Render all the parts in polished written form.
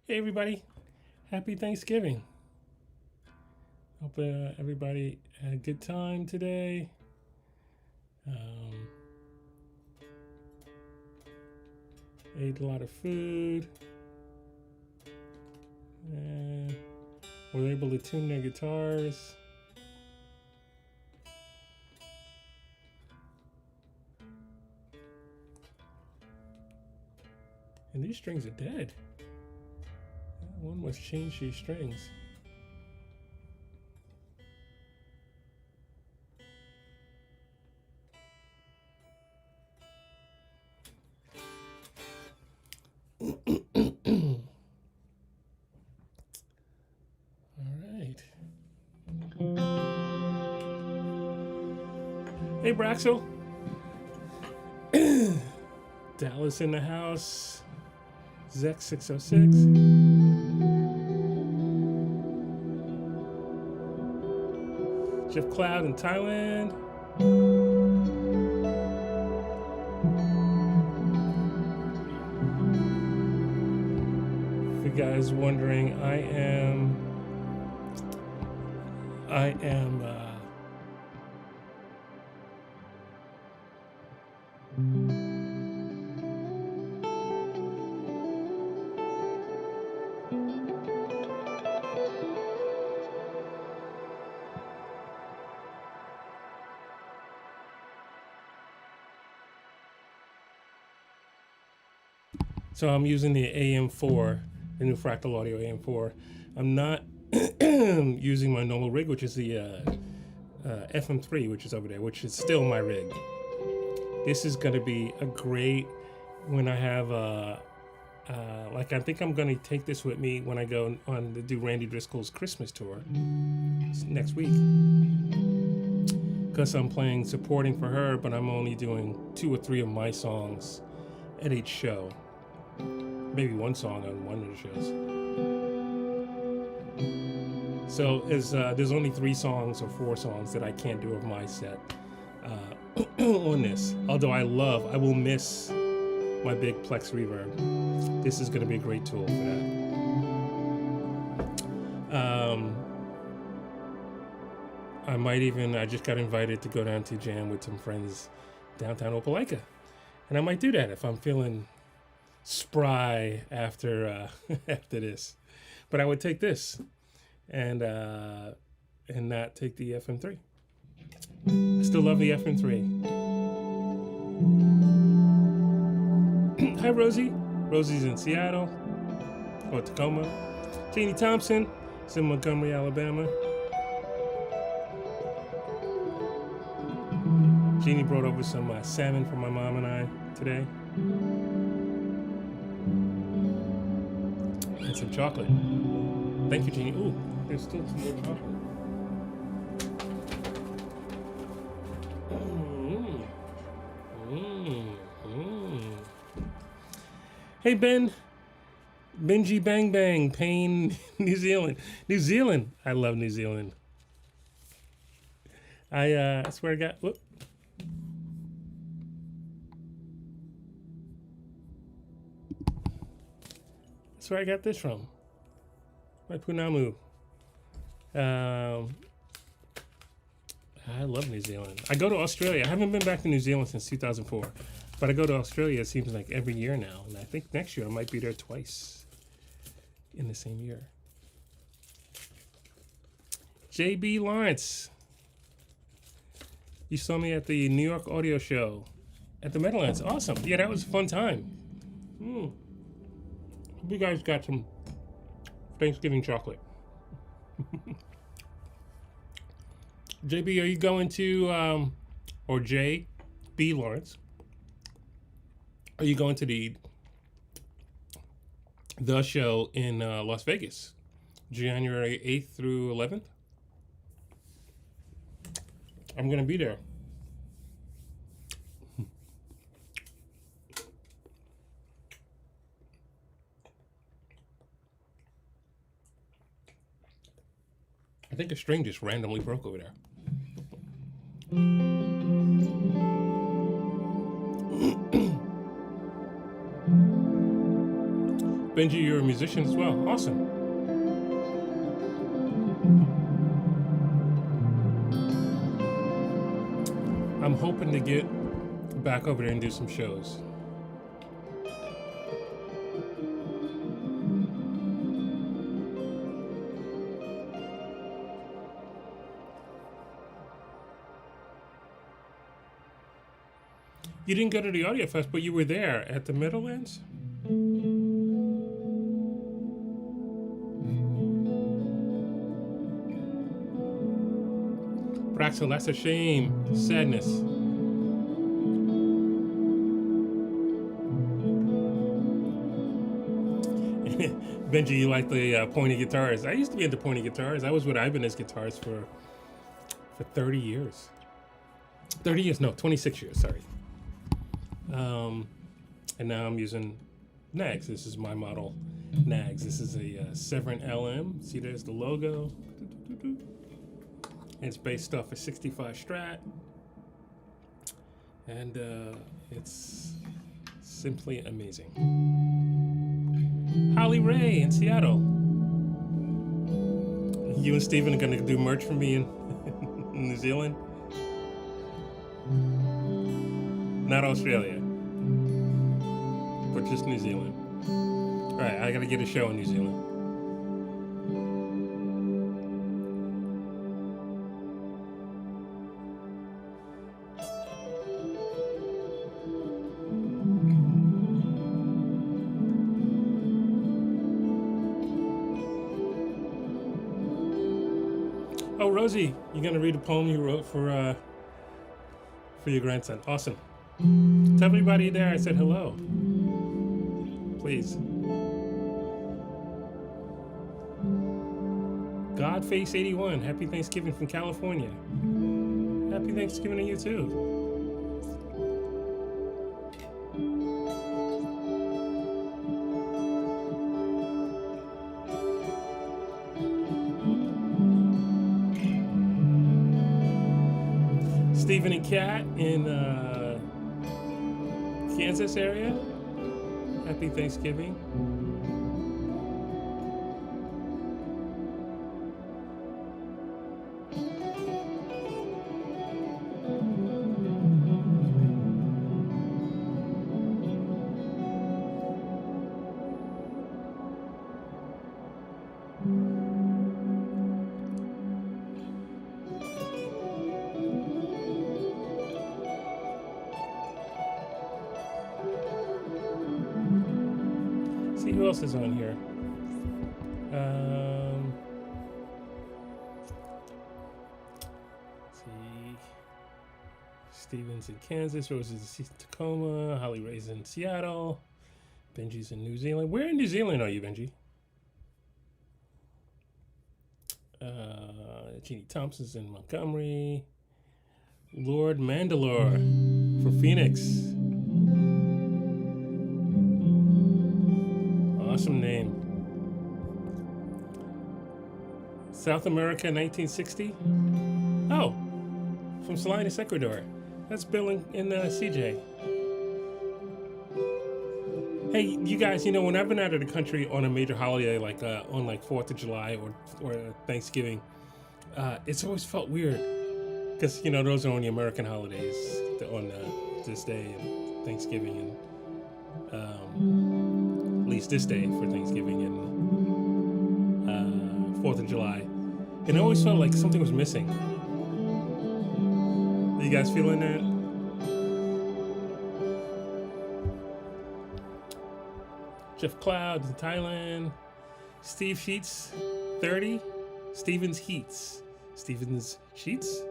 Hey everybody, happy Thanksgiving. Hope everybody had a good time today. Um, ate a lot of food and were able to tune their guitars. And these strings are dead. One must change these strings. All right. Hey Braxel. Dallas in the house. Zek 606. Jeff Cloud in Thailand. If you guys wondering, I am so I'm using the AM4, the new Fractal Audio AM4. I'm not using my normal rig, which is the FM3, which is over there, which is still my rig. This is going to be a great when I have like I think I'm going to take this with me when I go on to do Randy Driscoll's Christmas tour next week, because I'm playing supporting for her, but I'm only doing 2 or 3 of my songs at each show. Maybe one song on one of the shows. So there's only 3 songs or 4 songs that I can't do of my set on this. Although I will miss my big Plex reverb. This is going to be a great tool for that. I just got invited to go down to jam with some friends downtown Opelika. And I might do that if I'm feeling spry after after this. But I would take this and not take the FM3. I still love the FM3. Hi Rosie. Rosie's in Seattle or Tacoma. Jeannie Thompson is in Montgomery, Alabama. Jeannie brought over some salmon for my mom and I today. And some chocolate. Thank you, Jeannie. Ooh, there's still some more chocolate. Hey Ben, Benji Bang Bang, Payne, New Zealand. New Zealand, I love New Zealand. I swear to God, whoop. That's where I got this from. My Punamu. I love New Zealand. I go to Australia. I haven't been back to New Zealand since 2004. But I go to Australia, it seems like every year now. And I think next year I might be there twice in the same year. JB Lawrence. You saw me at the New York Audio Show at the Meadowlands. Awesome. Yeah, that was a fun time. Hope you guys got some Thanksgiving chocolate. JB, are you going to, or JB Lawrence, are you going to the show in Las Vegas, January 8th through 11th? I'm going to be there. I think a string just randomly broke over there. Benji, you're a musician as well. Awesome. I'm hoping to get back over there and do some shows. You didn't go to the Audio Fest, but you were there at the Meadowlands? Braxel, that's a shame. Sadness. Benji, you like the pointy guitars. I used to be into pointy guitars. I was with Ibanez guitars for 30 years. 30 years, no, 26 years, sorry. And now I'm using Nags. This is my model Nags. This is a Severin LM. See, there's the logo. And it's based off a 65 Strat. And it's simply amazing. Holly Ray in Seattle. You and Steven are gonna do merch for me in New Zealand? Not Australia, but just New Zealand. All right, I gotta get a show in New Zealand. Oh, Rosie, you're gonna read a poem you wrote for your grandson. Awesome. Tell everybody there I said hello. Please. Godface81, happy Thanksgiving from California. Happy Thanksgiving to you too. Stephen and Kat in Kansas area. Happy Thanksgiving. See who else is on here. Let's see. Steven's in Kansas, Rose is in Tacoma, Holly Ray's in Seattle, Benji's in New Zealand. Where in New Zealand are you, Benji? Jeannie Thompson's in Montgomery. Lord Mandalore from Phoenix. Awesome name. South America, 1960. Oh, from Salinas, Ecuador. That's Bill and CJ. Hey, you guys, you know, when I've been out of the country on a major holiday, like on like 4th of July or Thanksgiving, it's always felt weird. Because, you know, those are only American holidays on this day and Thanksgiving and at least this day for Thanksgiving and 4th of July. And it always felt like something was missing. Are you guys feeling that? Jeff Cloud in Thailand. Steve Sheets, 30. Steven's Heats. Steven's Sheets?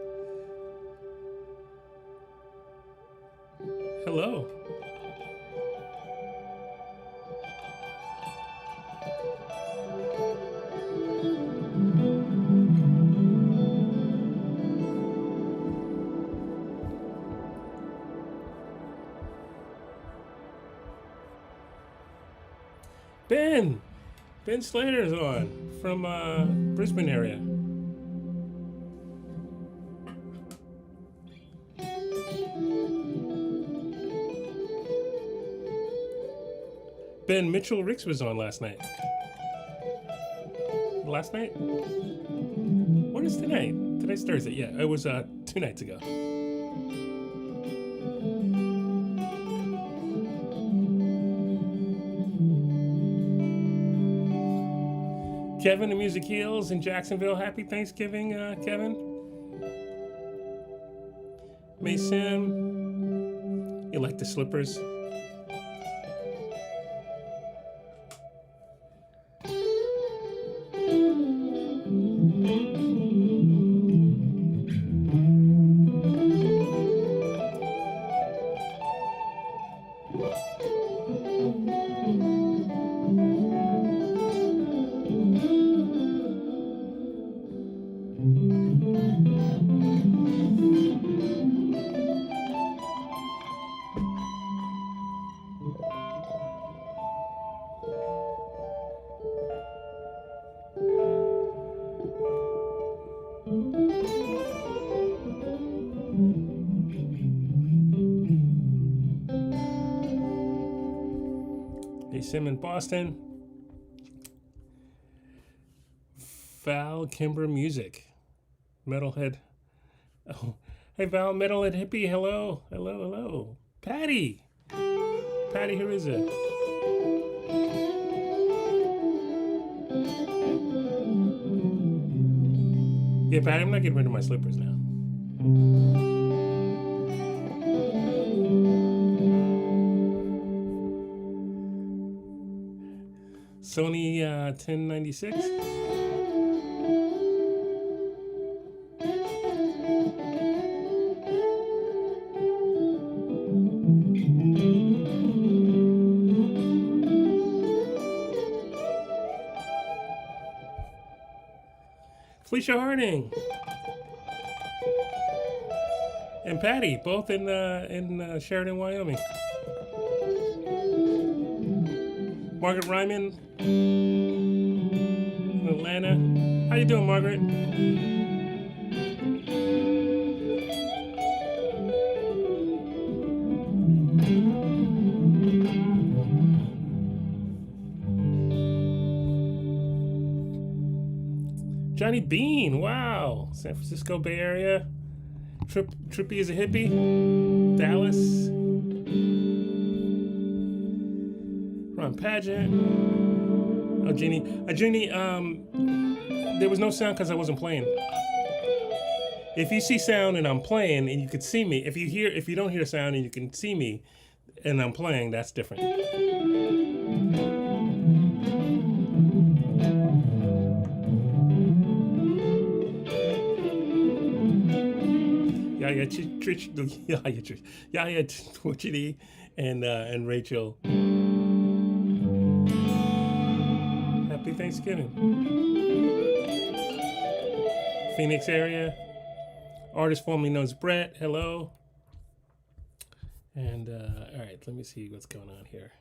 Hello. Ben Slater's on from Brisbane area. Ben Mitchell Ricks was on last night. Last night? What is tonight? Today's Thursday. Yeah, it was 2 nights ago. Kevin, the Music Heals in Jacksonville. Happy Thanksgiving, Kevin. Mason, you like the slippers? Sim in Boston. Val Kimber Music. Metalhead. Oh, hey Val, Metalhead Hippie. Hello, hello, hello. Patty. Patty, who is it? Yeah, Patty, I'm not getting rid of my slippers now. Sony 1096. Felicia Harding and Patty, both in Sheridan, Wyoming. Margaret Ryman in Atlanta. How you doing, Margaret? Johnny Bean, wow. San Francisco Bay Area. Trippy is a hippie. Dallas. Ron Pageant. Oh, Jeannie. Jeannie, there was no sound because I wasn't playing. If you see sound and I'm playing and you could see me, if you don't hear sound and you can see me and I'm playing, that's different. Yaya Twitchity and Rachel. Happy Thanksgiving. Phoenix area. Artist formerly known as Brett. Hello. And all right, let me see what's going on here.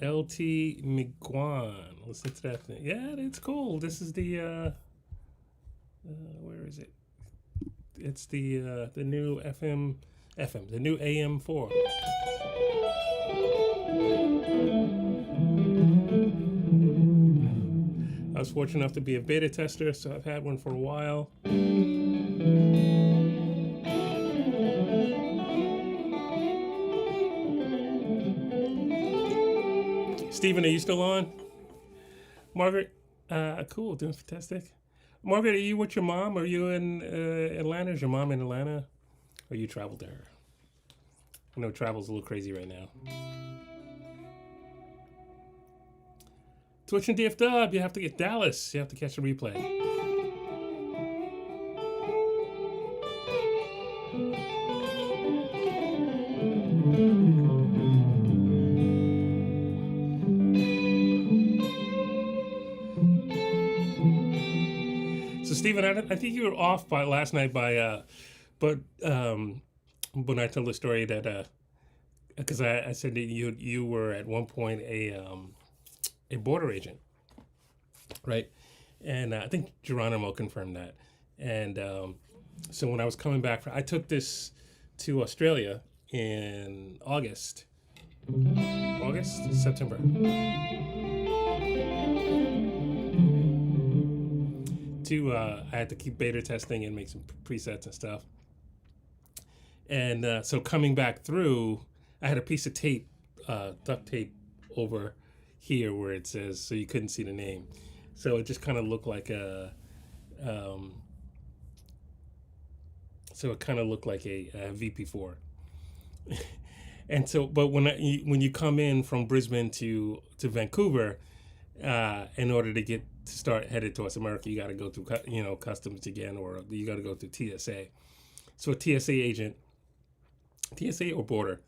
LT McGuan. Listen to that thing. Yeah, it's cool. This is the where is it? It's the new FM, the new AM4. I was fortunate enough to be a beta tester, so I've had one for a while. Steven, are you still on? Margaret, cool, doing fantastic. Margaret, are you with your mom? Are you in Atlanta? Is your mom in Atlanta? Or you traveled to her? I know travel's a little crazy right now. Twitch and DF Dub, you have to get Dallas. You have to catch the replay. So Stephen, I think you were off by last night by, but when I told the story that, because I said that you were at one point a border agent, right? And I think Geronimo confirmed that. And so when I was coming back, I took this to Australia in August, August, September. I had to keep beta testing and make some presets and stuff. And so coming back through, I had a piece of tape, duct tape over here where it says, so you couldn't see the name. So it just kind of looked like um, a VP4. And so, but when you come in from Brisbane to Vancouver, in order to start headed towards America, you got to go through customs again, or you got to go through TSA. So a TSA agent, TSA or border,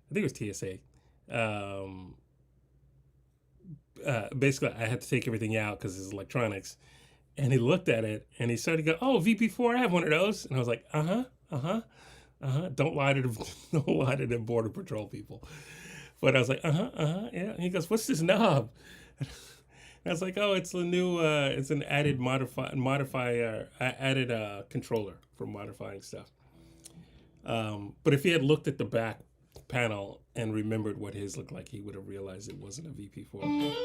I think it was TSA. Basically, I had to take everything out because it's electronics. And he looked at it and he started to go, "Oh, VP4, I have one of those." And I was like, Don't lie to don't lie to the border patrol people. But I was like, yeah. And he goes, "What's this knob?" And I was like, "Oh, it's a new, it's an added added controller for modifying stuff." But if he had looked at the back panel and remembered what his looked like, he would have realized it wasn't a VP4.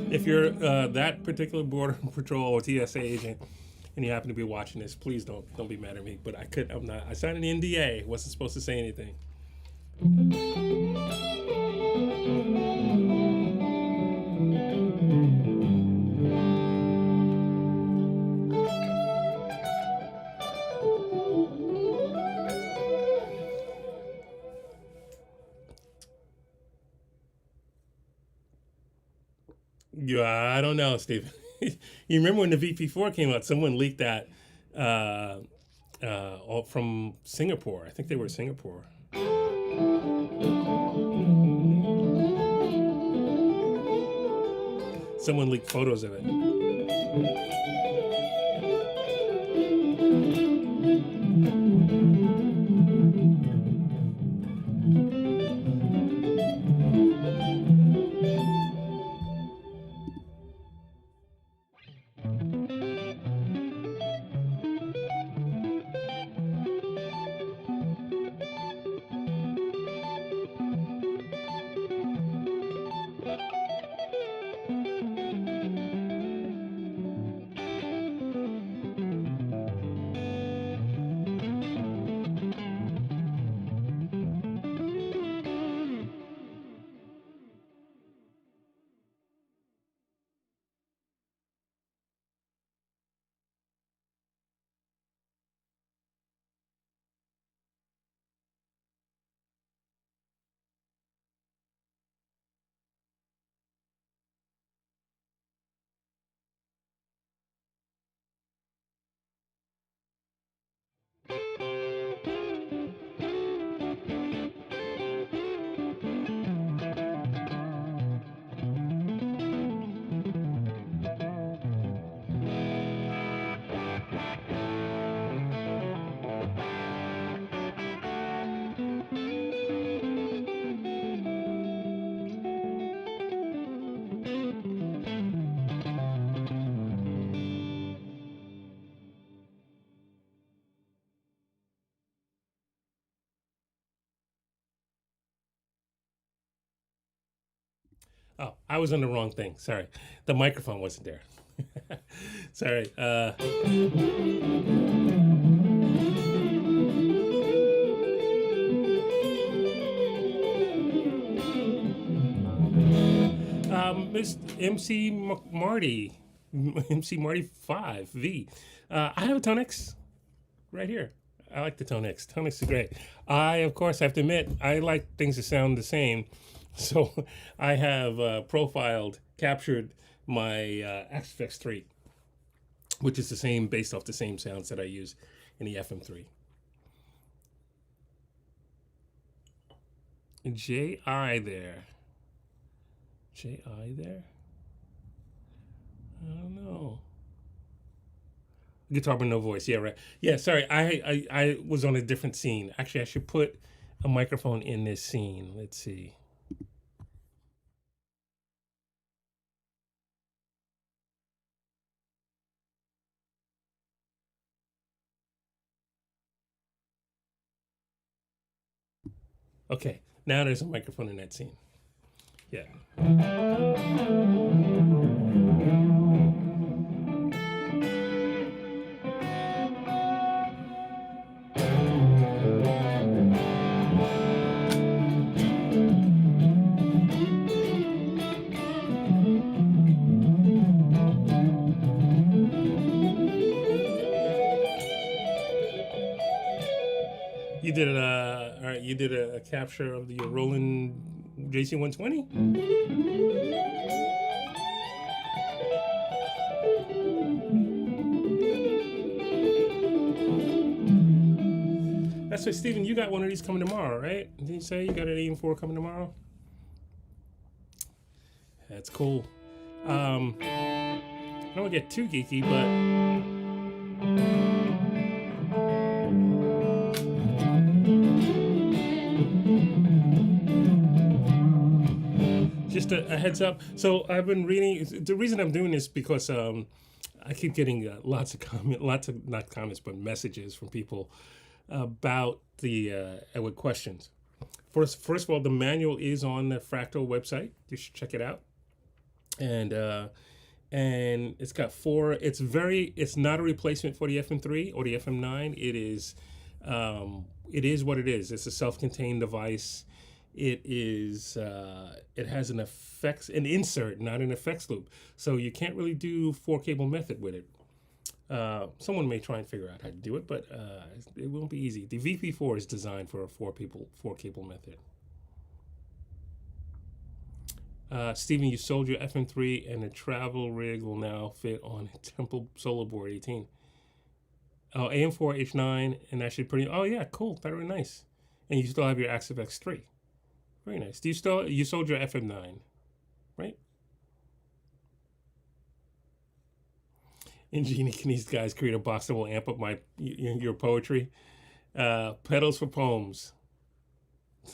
If you're that particular border patrol or TSA agent and you happen to be watching this, please don't be mad at me. But I'm not. I signed an NDA. Wasn't supposed to say anything. Yeah, I don't know, Steve. You remember when the VP4 came out? Someone leaked that all from Singapore. I think they were Singapore. Someone leaked photos of it. Oh, I was on the wrong thing. Sorry, the microphone wasn't there. Sorry. Miss MC Marty, MC Marty 5V. I have a Tonix right here. I like the Tonix. Tonix is great. Of course, have to admit, I like things to sound the same. So I have captured my XFX 3, which is the same, based off the same sounds that I use in the FM3. J.I. there. J.I. there? I don't know. Guitar but no voice. Yeah, right. Yeah, sorry. I was on a different scene. Actually, I should put a microphone in this scene. Let's see. Okay, now there's a microphone in that scene. Yeah. You did all right. You did a capture of the Roland JC 120. That's right, Steven. You got one of these coming tomorrow, right? Did you say you got an AM4 coming tomorrow? That's cool. I don't want to get too geeky, but just a heads up. So I've been reading. The reason I'm doing this because I keep getting lots of not comments, but messages from people about the with questions. First of all, the manual is on the Fractal website. You should check it out. And it's got four. It's not a replacement for the FM3 or the FM9. It is what it is. It's a self-contained device. It has an insert, not an effects loop. So you can't really do four cable method with it. Someone may try and figure out how to do it, but it won't be easy. The VP4 is designed for a four cable method. Steven, you sold your FM3 and the travel rig will now fit on a Temple Solar Board 18. Oh, AM4 H9, and that should pretty. Oh yeah, cool. That really nice. And you still have your Active X3. Very nice. You sold your FM9, right? Ingenie, can these guys create a box that will amp up your poetry? Pedals for poems.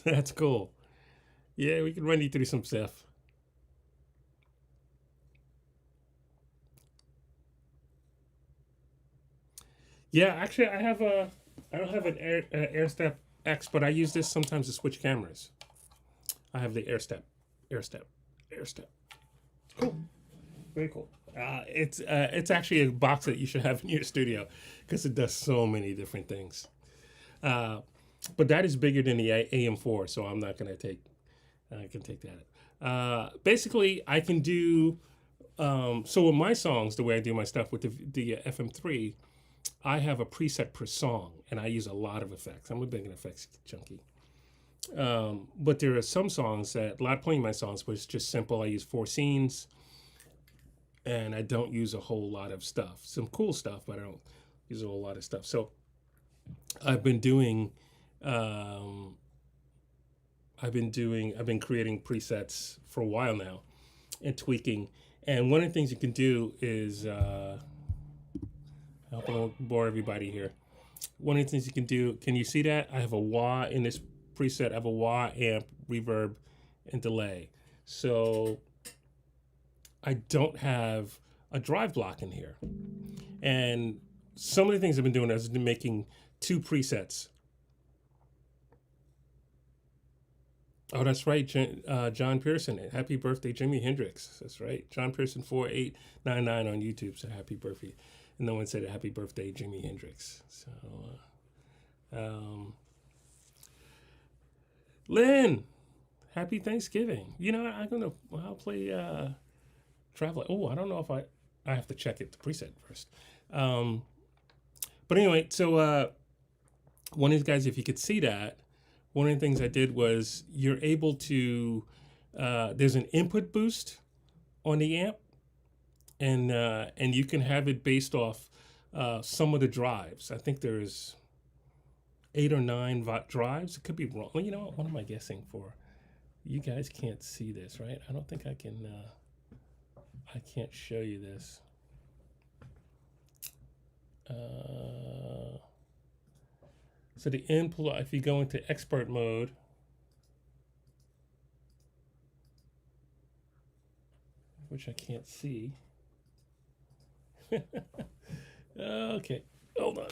That's cool. Yeah, we can run you through some stuff. Yeah, actually, I don't have an AirStep X, but I use this sometimes to switch cameras. I have the AirStep. Cool, very cool. It's actually a box that you should have in your studio because it does so many different things. But that is bigger than the AM4, so I'm not gonna take. I can take that. Basically, I can do. So with my songs, the way I do my stuff with the FM3. I have a preset per song, and I use a lot of effects. I'm a big effects junkie. But there are some songs that, a lot of playing my songs, but it's just simple. I use 4 scenes, and I don't use a whole lot of stuff. Some cool stuff, but I don't use a whole lot of stuff. So I've been creating presets for a while now and tweaking. And one of the things you can do is, I hope I don't bore everybody here. One of the things you can do, can you see that? I have a wah in this preset. I have a wah, amp, reverb, and delay. So I don't have a drive block in here. And some of the things I've been doing is making 2 presets. Oh, that's right, John Pearson. Happy birthday, Jimi Hendrix. That's right, John Pearson 4899 on YouTube. So happy birthday. And no one said happy birthday, Jimi Hendrix. So, Lynn, happy Thanksgiving. You know, I'll play Traveler. Oh, I don't know if I have to check it, the preset first. But anyway, so one of these guys, if you could see that, one of the things I did was you're able to, there's an input boost on the amp. And you can have it based off some of the drives. I think there's 8 or 9 drives. It could be wrong. Well, you know what am I guessing for? You guys can't see this, right? I don't think I can. I can't show you this. So the input, if you go into expert mode, which I can't see. Okay, hold on.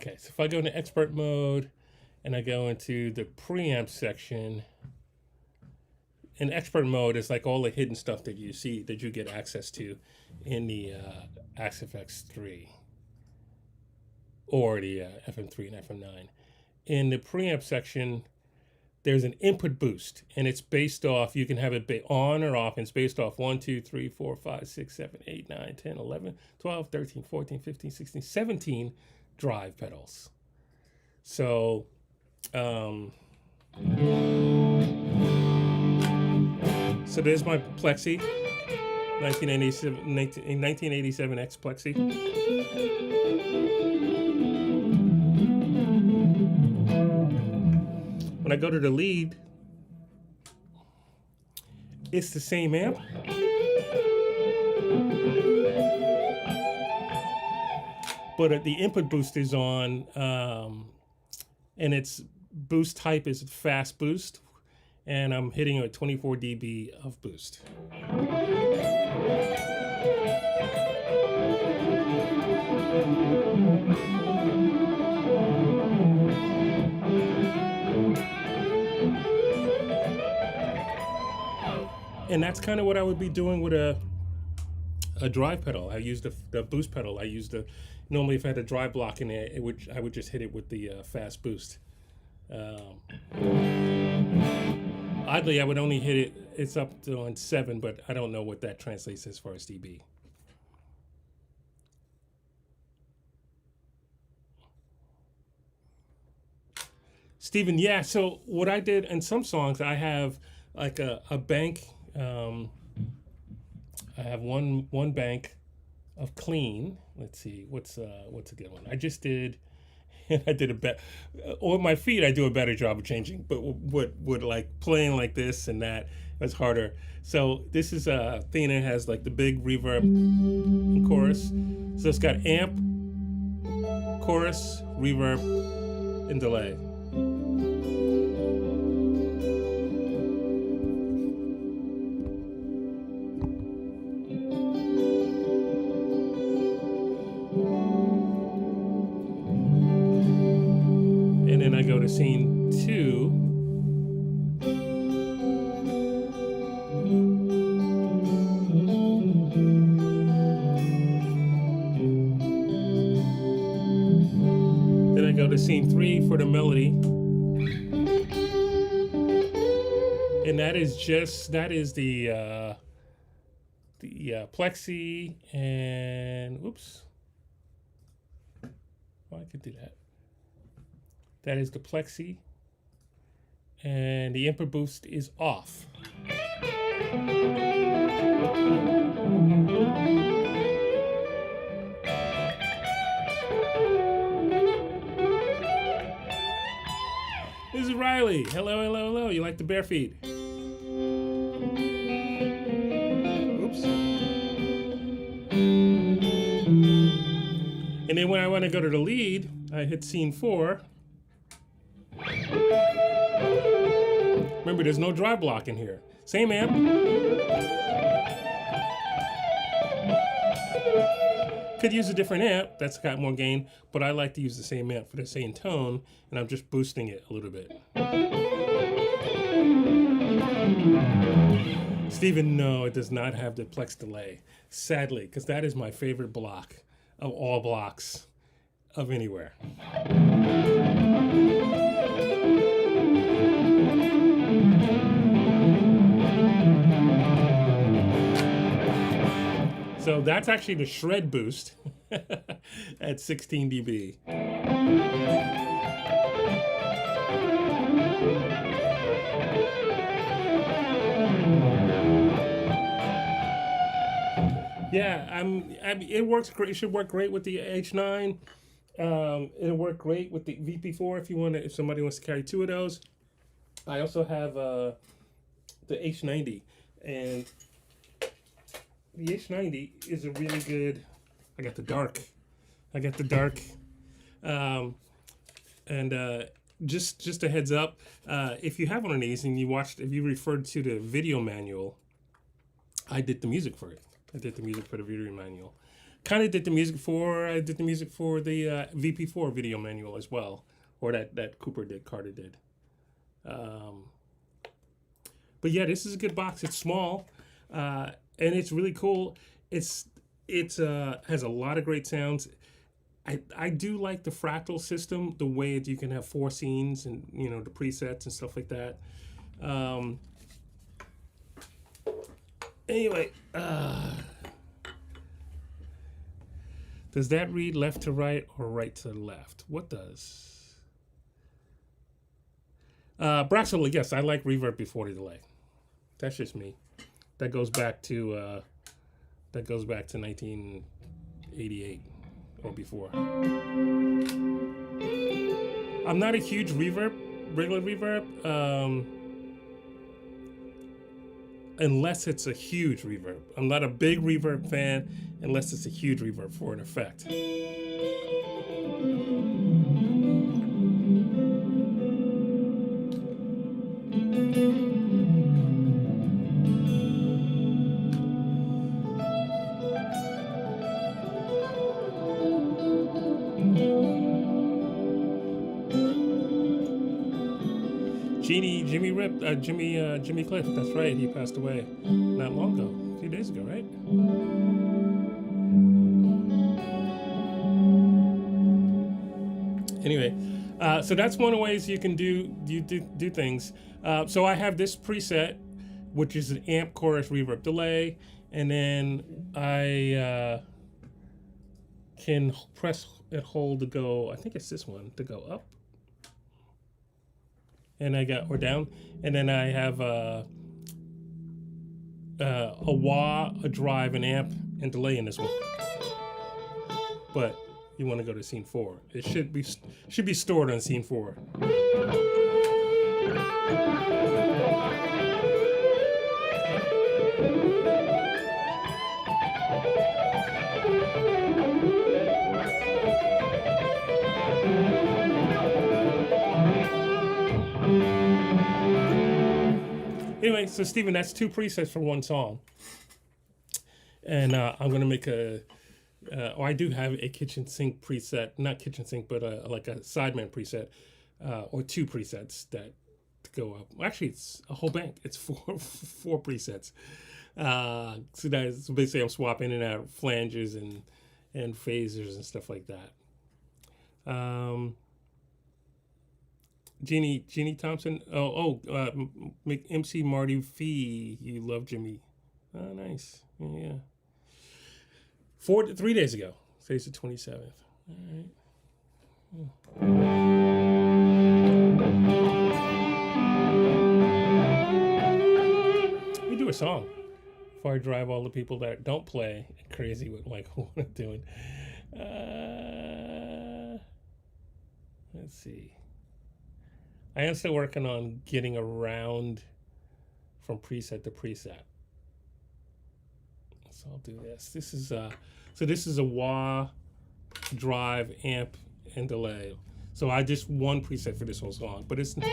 Okay, so if I go into expert mode and I go into the preamp section, in expert mode is like all the hidden stuff that you see that you get access to in the AXFX 3 or the FM3 and FM9. In the preamp section, there's an input boost, and it's based off, you can have it on or off, and it's based off 1, 2, 3, 4, 5, 6, 7, 8, 9, 10, 11, 12, 13, 14, 15, 16, 17 drive pedals. So, so there's my Plexi, 1987X Plexi. When I go to the lead, it's the same amp. But the input boost is on, and its boost type is fast boost, and I'm hitting a 24 dB of boost. And that's kind of what I would be doing with a drive pedal. I use the boost pedal. I use normally if I had a drive block in there, I would just hit it with the fast boost. Oddly, I would only hit it, it's up to on 7, but I don't know what that translates as far as dB. Steven, yeah, so what I did in some songs, I have like a bank. I have one bank of clean. Let's see, what's a good one? I just did. I did a bet. On my feet, I do a better job of changing, but would like playing like this and that was harder. So this is a thing that has like the big reverb and chorus. So it's got amp, chorus, reverb, and delay. And I go to scene 2. Then I go to scene 3 for the melody. And that is the Plexi and whoops. Oh, I could do that. That is the Plexi, and the input boost is off. This is Riley. Hello, hello, hello. You like the bare feet? Oops. And then when I want to go to the lead, I hit scene 4. Remember, there's no drive block in here. Same amp. Could use a different amp that's got more gain, but I like to use the same amp for the same tone, and I'm just boosting it a little bit. Steven, no, it does not have the Plex delay. Sadly, because that is my favorite block of all blocks of anywhere. So that's actually the shred boost at 16 dB. Yeah, it works great. It should work great with the H9. It'll work great with the VP4 if somebody wants to carry 2 of those. I also have the H90, and the H90 is a really good. I got the dark. And just a heads up, if you have one of these and if you referred to the video manual, I did the music for it. I did the music for the video manual. kind of did the music for. I did the music for the VP4 video manual as well, or that Cooper did, Carter did. But yeah, this is a good box. It's small, and it's really cool. It has a lot of great sounds. I do like the fractal system, the way that you can have 4 scenes and the presets and stuff like that. Anyway, does that read left to right or right to left? What does? Braxel, yes, I like reverb before the delay. That's just me. That goes back to 1988 or before. I'm not a huge regular reverb, unless it's a huge reverb. I'm not a big reverb fan unless it's a huge reverb for an effect. Jimmy Cliff, that's right, he passed away not long ago, a few days ago, right? Anyway, so that's one of the ways you can do things. So I have this preset, which is an amp chorus reverb delay, and then I can press and hold to go, I think it's this one, to go up. And or down, and then I have a wah, a drive, an amp, and delay in this one. But you want to go to scene 4. It should be stored on scene 4. Anyway, so Stephen, that's 2 presets for one song. And I'm going to make I do have a kitchen sink preset, not kitchen sink, but like a sideman preset, or 2 presets that go up. Actually, it's a whole bank. It's 4 presets. So basically I'm swapping in and out flanges and phasers and stuff like that. Jeannie Thompson. MC Marty Fee. You love Jimmy. Oh, nice. Yeah. 3 days ago. Today's the 27th. All right. We do a song before I drive all the people that don't play crazy with like what I'm doing. Let's see. I am still working on getting around from preset to preset. So I'll do this. This is a wah, drive, amp, and delay. So I just one preset for this whole song, but it's. And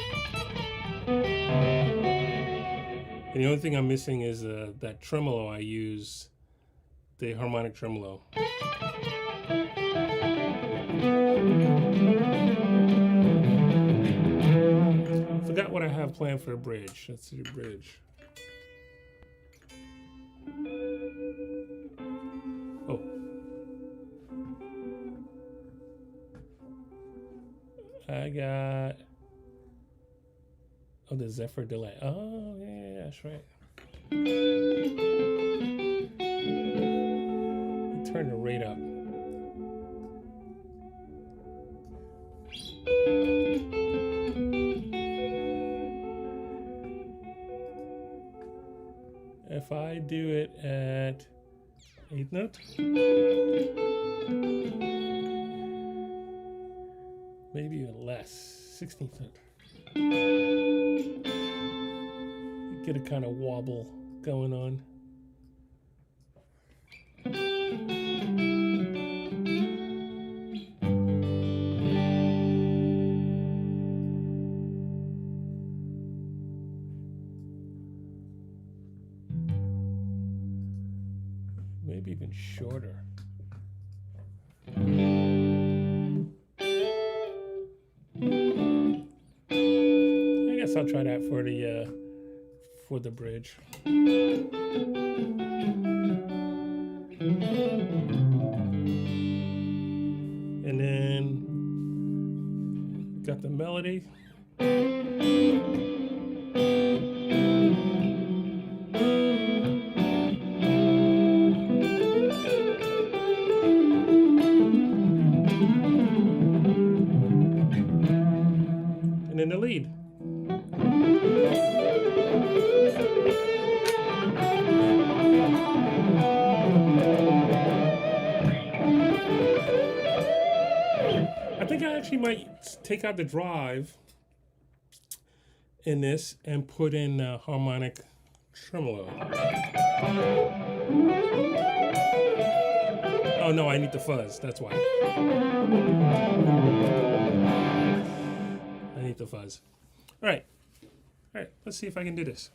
the only thing I'm missing is that tremolo I use, the harmonic tremolo. Forgot what I have planned for a bridge. Let's do a bridge. Oh. I got... Oh, the Zephyr delay. Oh, yeah, that's right. Turn the rate up. If I do it at 8th note, maybe even less, 16th note. You get a kind of wobble going on. Maybe even shorter. guess I'll try that for the bridge. And then got the melody. And then the lead. I think I actually might take out the drive in this and put in harmonic tremolo. Oh no, I need the fuzz, that's why. I need the fuzz. All right, let's see if I can do this.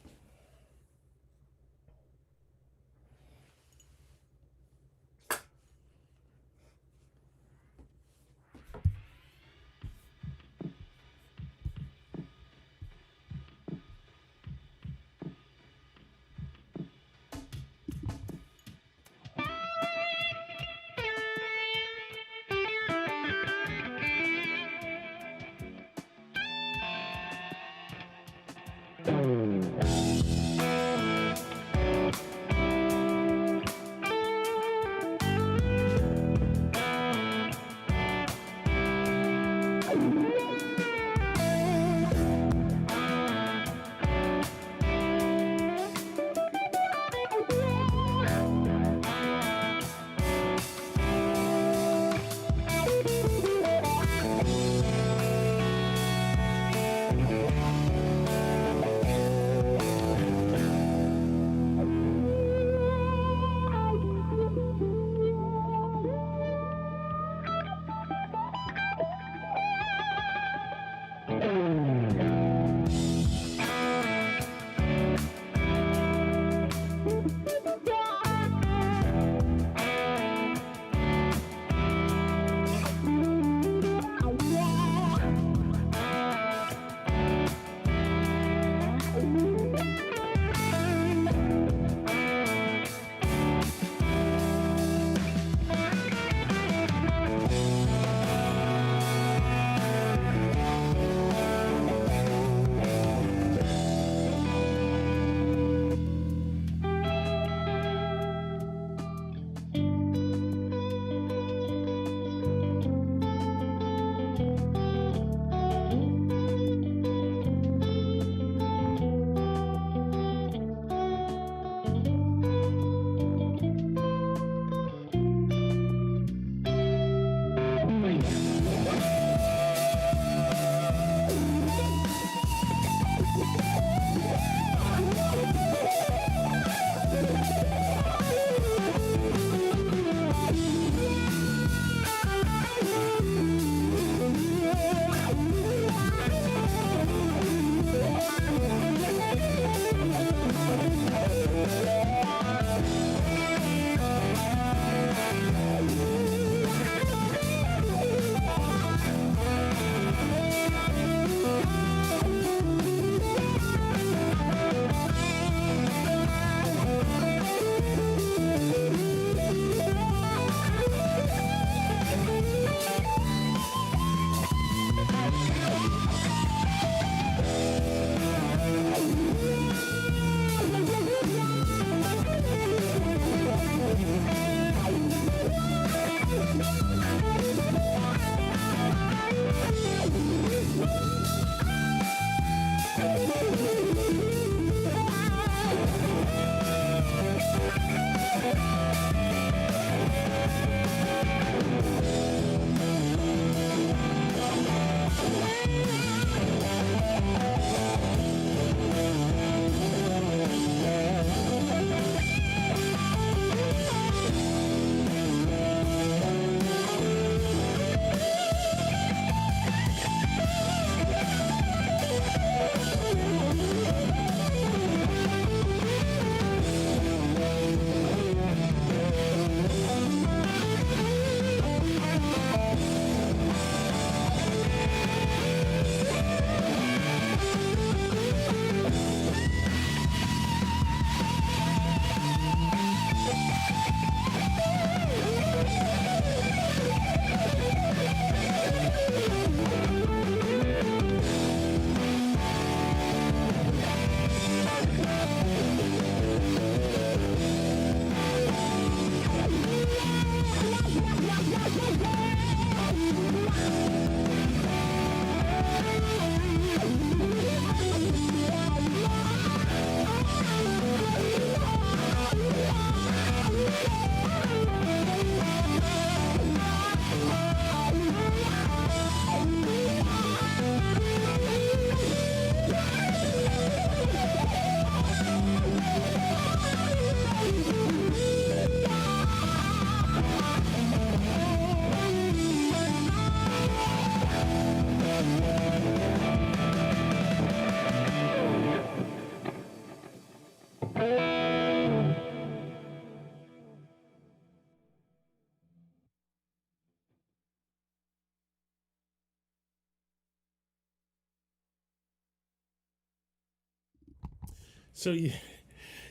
So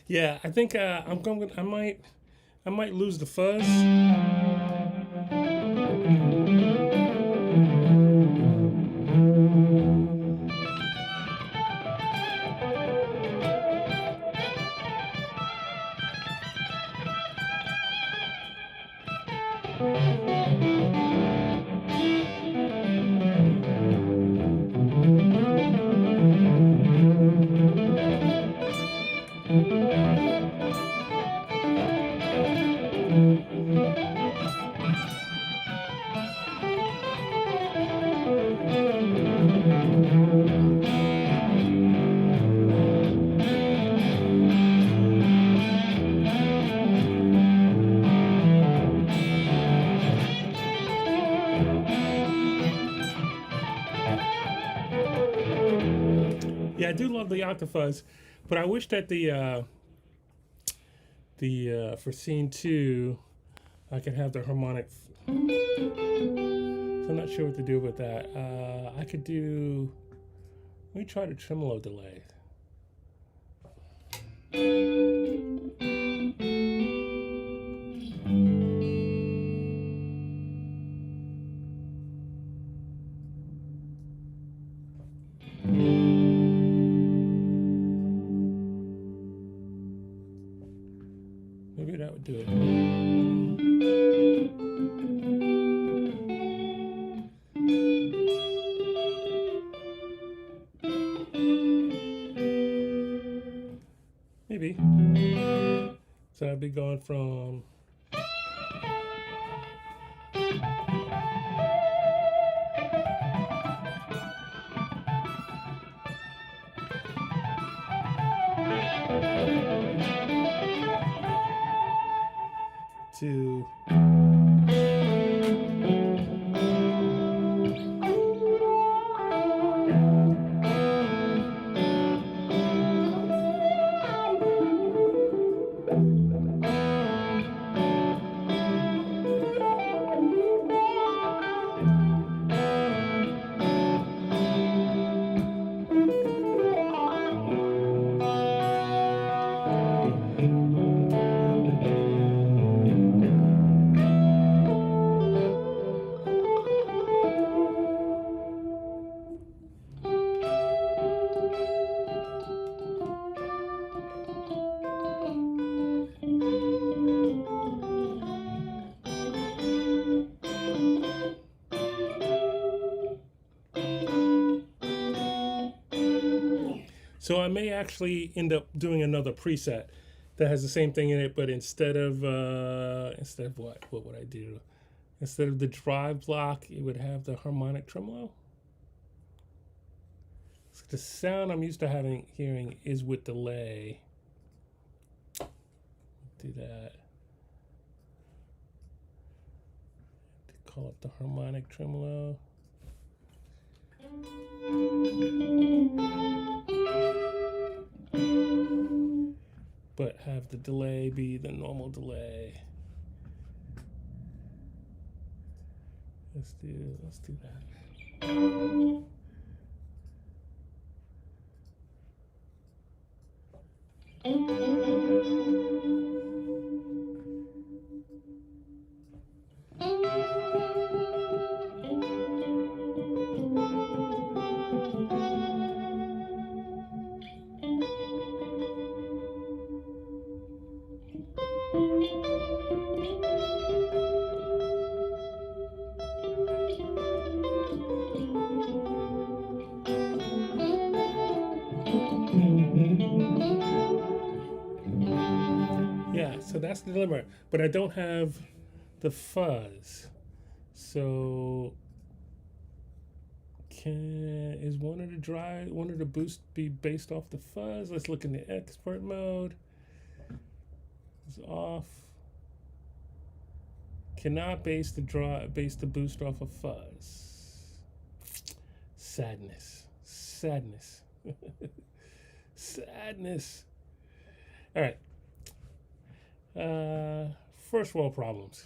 yeah, I think I might lose the fuzz. Yeah, I do love the octafuzz, but I wish that the for scene 2 I could have the harmonic. So I'm not sure what to do with that. I could do. Let me try the tremolo delay. Maybe that would do it. Maybe. So I'd be going from. To. So I may actually end up doing another preset that has the same thing in it, but instead of what would I do? Instead of the drive block, it would have the harmonic tremolo. So the sound I'm used to hearing is with delay. Do that. Call up the harmonic tremolo. But have the delay be the normal delay. Let's do that. Yeah, so that's the dilemma. But I don't have the fuzz. So is one of the boosts be based off the fuzz? Let's look in the expert mode. It's off. Cannot base the boost off of fuzz. Sadness. Sadness. All right. First world problems.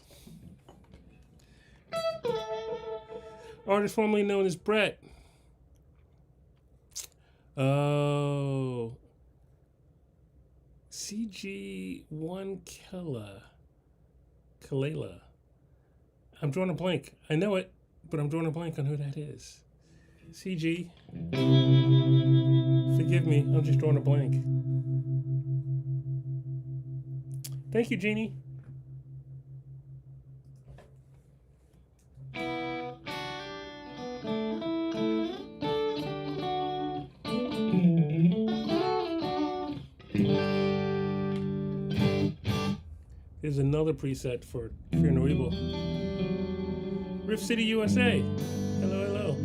Artist formerly known as Brett. Oh. CG1 Kalela. I'm drawing a blank. I know it, but I'm drawing a blank on who that is. CG. Forgive me, I'm just drawing a blank. Thank you, Jeannie. Here's another preset for Fear No Evil. Rift City, USA. Hello, hello.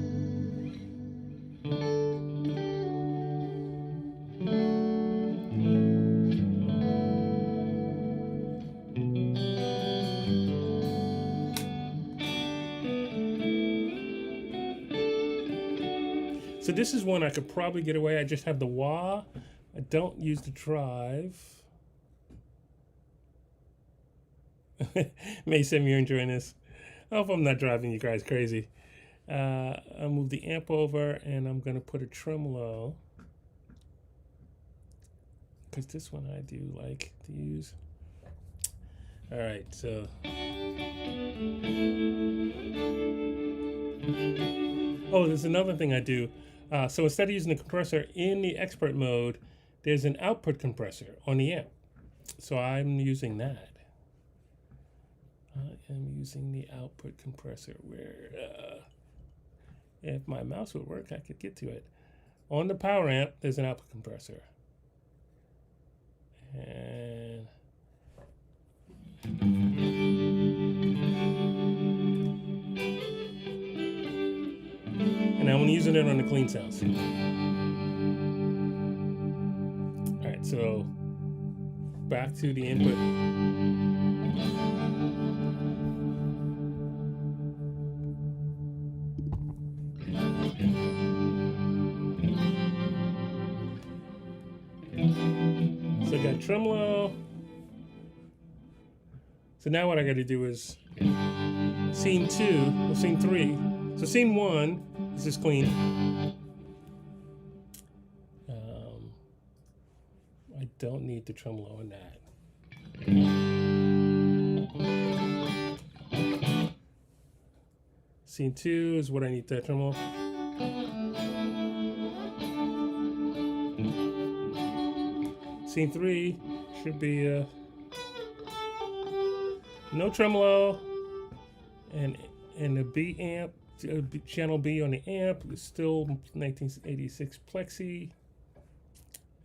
So this is one I could probably get away. I just have the wah. I don't use the drive. Mason, you're enjoying this. I hope I'm not driving you guys crazy. I'll move the amp over and I'm going to put a tremolo. Because this one I do like to use. All right, so. Oh, there's another thing I do. So instead of using the compressor in the expert mode, there's an output compressor on the amp. So I'm using that. I am using the output compressor where, if my mouse would work, I could get to it. On the power amp, there's an output compressor. And I'm using it on the clean sounds. All right, so back to the input. So I got tremolo. So now what I got to do is scene 2 or scene 3. So scene 1 is just clean. I don't need the tremolo in that. Scene 2 is what I need that tremolo. Scene 3 should be no tremolo, and the B amp, channel B on the amp is still 1986 plexi.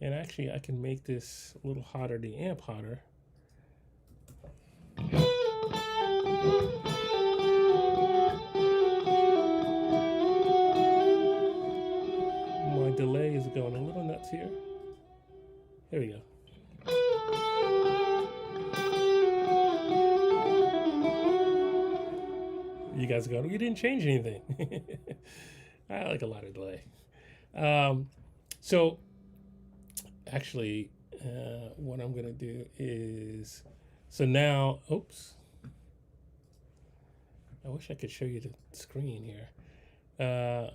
And actually, I can make this a little hotter, the amp hotter. My delay is going a little nuts here. Here we go. You guys go, you didn't change anything. I like a lot of delay. So actually, what I'm going to do is, so now, oops. I wish I could show you the screen here.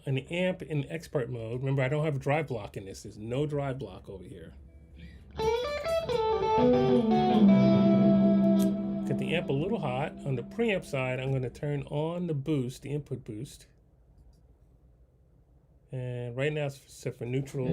An amp in expert mode. Remember, I don't have a drive block in this. There's no drive block over here. Get the amp a little hot. On the preamp side, I'm going to turn on the boost, the input boost. And right now it's set for neutral.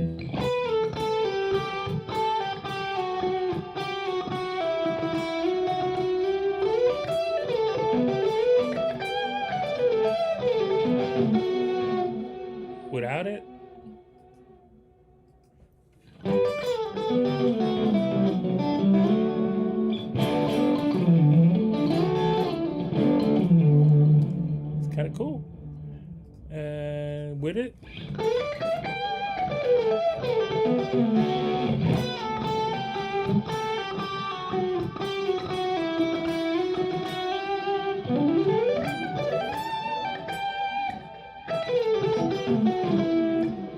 Without it, it's kind of cool. And with it,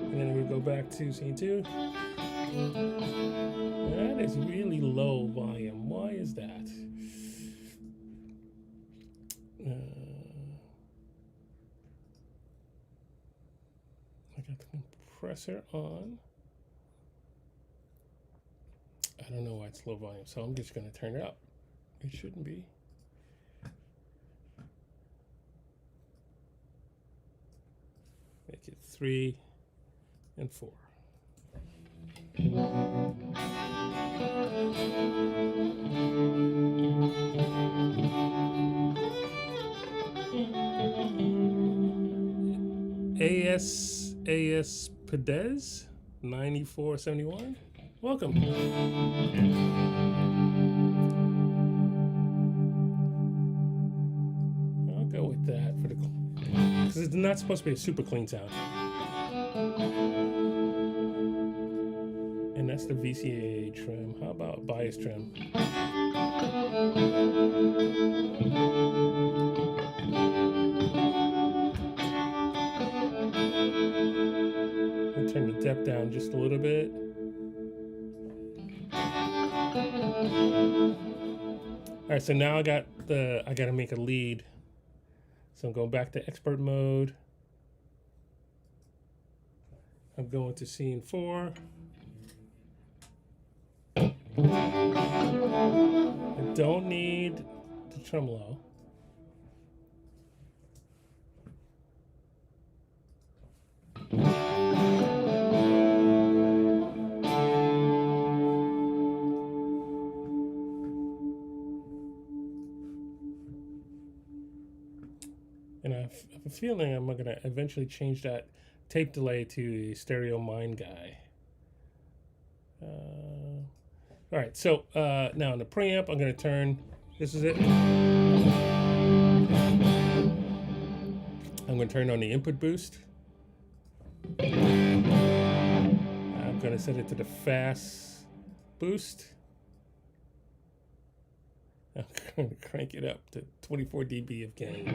and then we go back to scene 2. That is really low volume. Why is that? I got the compressor on. I don't know why it's low volume, so I'm just going to turn it up. It shouldn't be. Make it 3 and 4. AS Pedez 9471. Welcome. I'll go with that for the, because it's not supposed to be a super clean sound. And that's the VCA trim. How about bias trim? I'll turn the depth down just a little bit. All right, so now I got I gotta make a lead. So I'm going back to expert mode. I'm going to scene 4. I don't need the tremolo. And I have a feeling I'm going to eventually change that tape delay to a stereo mine guy. All right, so now in the preamp, I'm going to turn, this is it. I'm going to turn on the input boost. I'm going to set it to the fast boost. I'm going to crank it up to 24 dB of gain.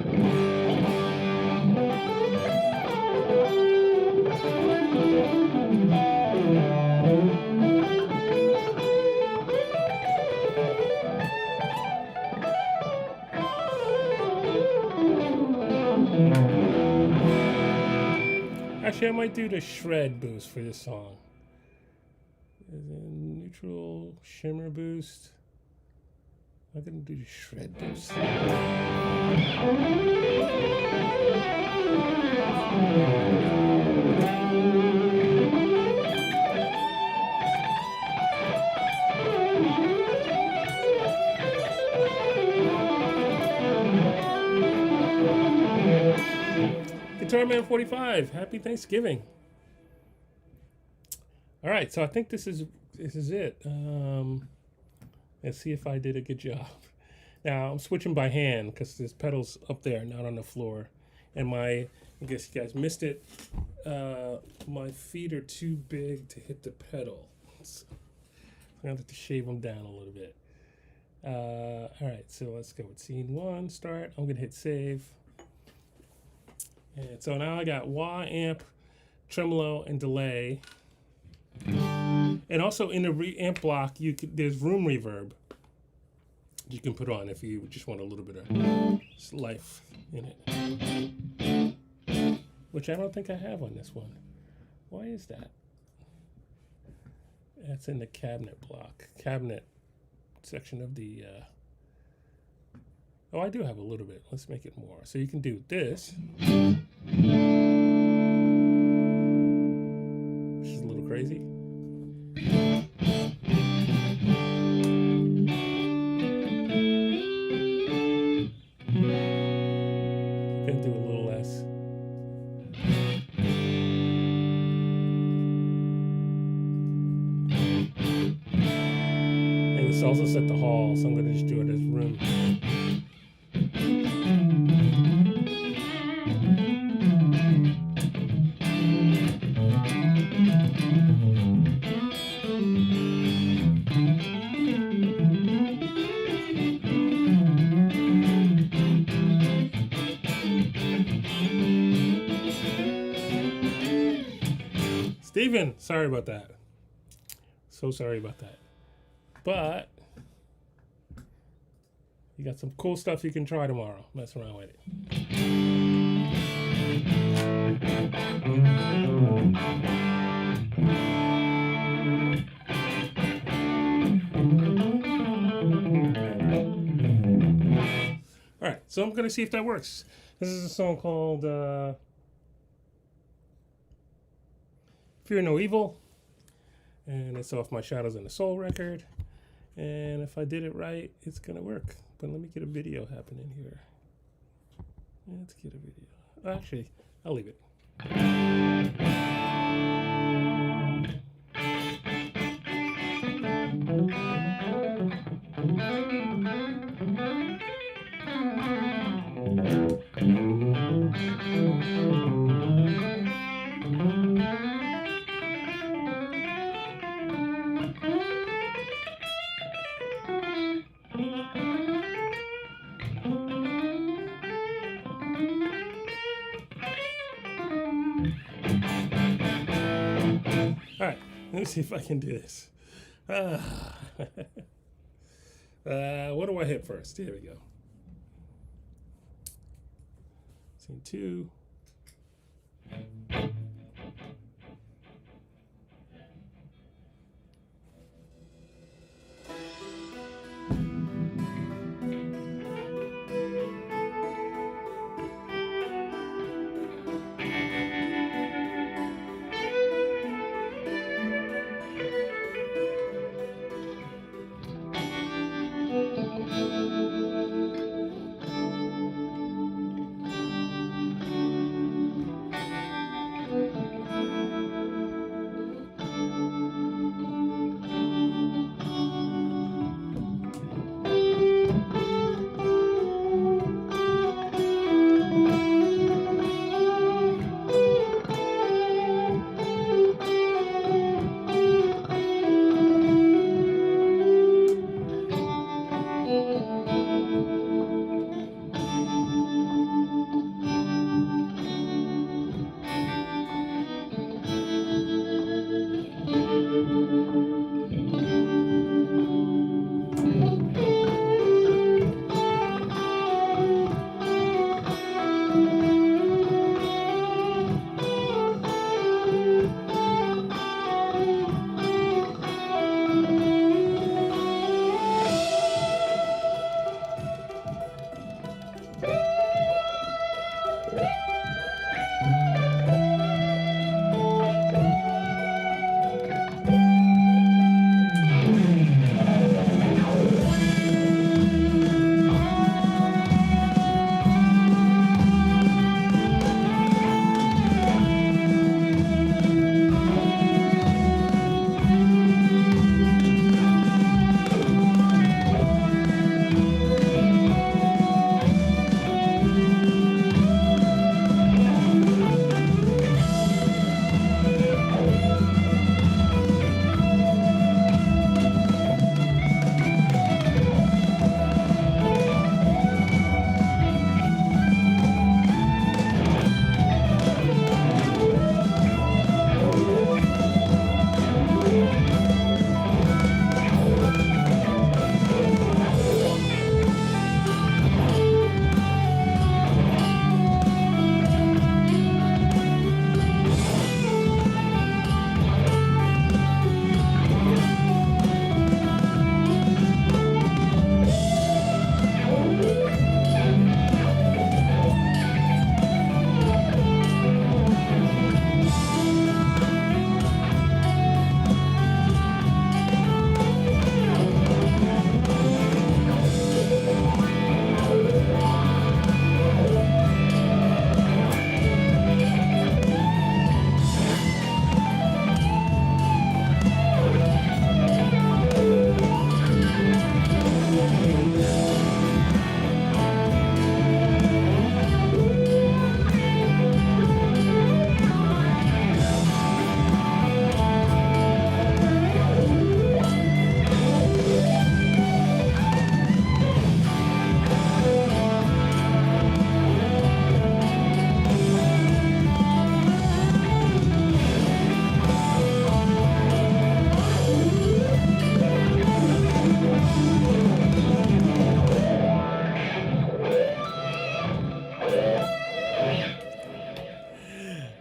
Actually, I might do the shred boost for this song. Neutral shimmer boost. I'm gonna do the shred boost. Guitar Man 45, happy Thanksgiving. All right, so I think this is it. Let's see if I did a good job. Now I'm switching by hand because there's pedals up there, not on the floor. And I guess you guys missed it. My feet are too big to hit the pedal. So I'm gonna have to shave them down a little bit. All right, so let's go with scene 1, start. I'm gonna hit save. And so now I got wah, amp, tremolo, and delay. And also in the reamp block, there's room reverb you can put on if you just want a little bit of life in it. Which I don't think I have on this one. Why is that? That's in the cabinet block. Cabinet section of the... Oh, I do have a little bit. Let's make it more. So you can do this. Which is a little crazy. Can do a little less. And it's also set to hall, so I'm going to just do it as room. Steven, sorry about that. So sorry about that. But you got some cool stuff you can try tomorrow. Mess around with it. So I'm gonna see if that works. This is a song called Fear No Evil, and it's off my Shadows in the Soul record. And if I did it right, it's gonna work. But let me get a video happening here. Let's get a video. Actually, I'll leave it. All right, let me see if I can do this. What do I hit first? Here we go. Scene 2.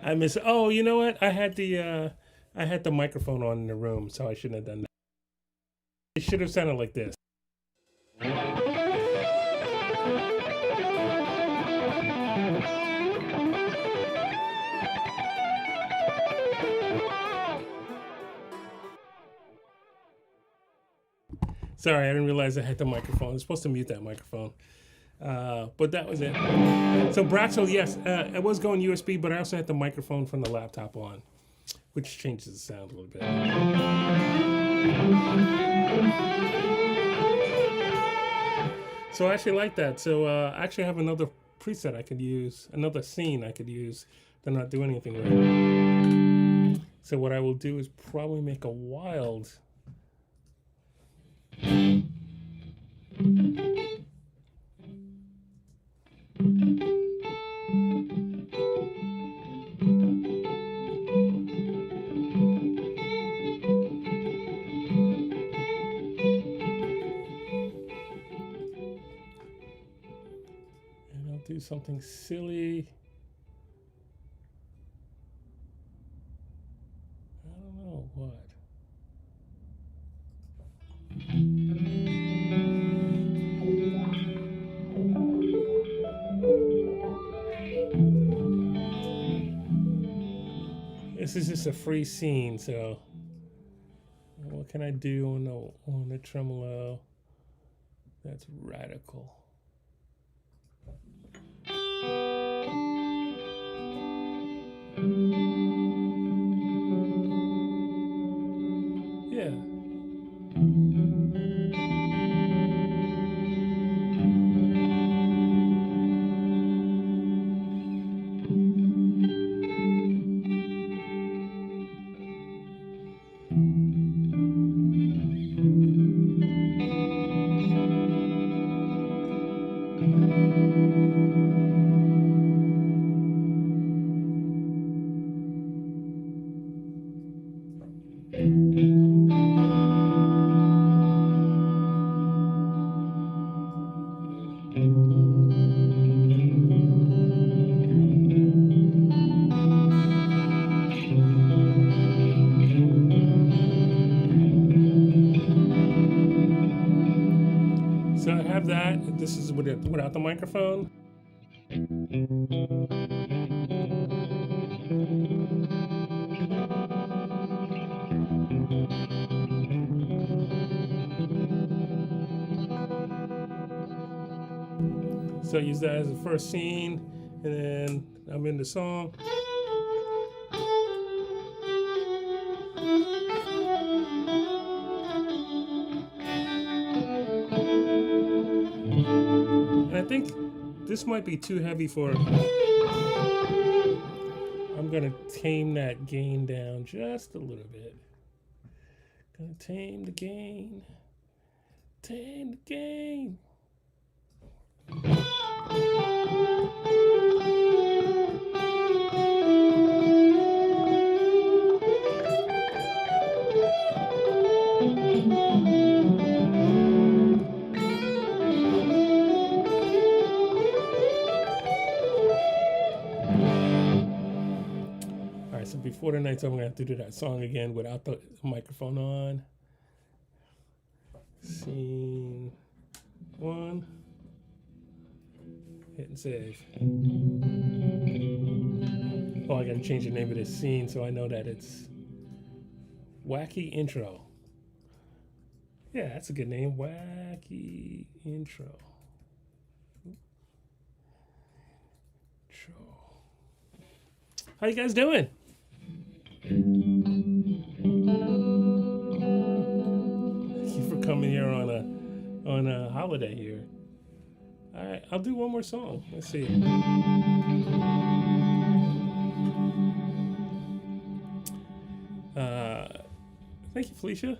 I miss. Oh, you know what? I had the microphone on in the room, so I shouldn't have done that. It should have sounded like this. Sorry, I didn't realize I had the microphone. I was supposed to mute that microphone. But that was it. So Braxel, yes, I was going USB, but I also had the microphone from the laptop on, which changes the sound a little bit. So I actually like that. So I actually have another preset I could use, another scene I could use to not do anything with. So what I will do is probably make a wild. And I'll do something silly. I don't know what. This is just a free scene, so what can I do on the tremolo? That's radical. Yeah. So I have that. This is without the microphone. So I use that as the first scene, and then I'm in the song. And I think this might be too heavy for. I'm gonna tame that gain down just a little bit. Gonna tame the gain. Tame the gain. Alright, so before the night's over, I'm gonna have to do that song again without the microphone on. Scene 1. Hit and save. Oh, I gotta change the name of this scene so I know that it's Wacky Intro. Yeah, that's a good name. Wacky Intro. How you guys doing? Thank you for coming here on a holiday here. All right, I'll do one more song. Let's see. Thank you, Felicia.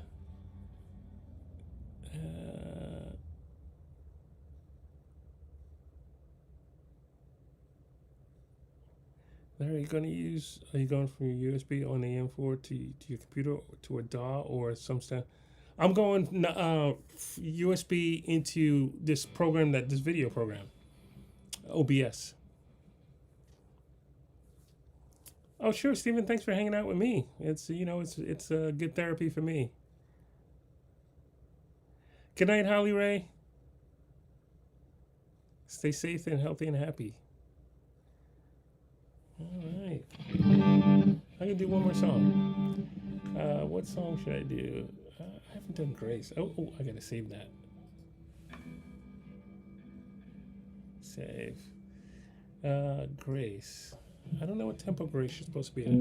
Are you going to use? Are you going from your USB on the M4 to your computer to a DAW or some stuff? I'm going USB into this program this video program, OBS. Oh sure, Stephen. Thanks for hanging out with me. It's it's good therapy for me. Good night, Holly Ray. Stay safe and healthy and happy. All right. I can do one more song. What song should I do? I haven't done Grace. Oh, I gotta save that. Save. Grace. I don't know what tempo Grace is supposed to be at.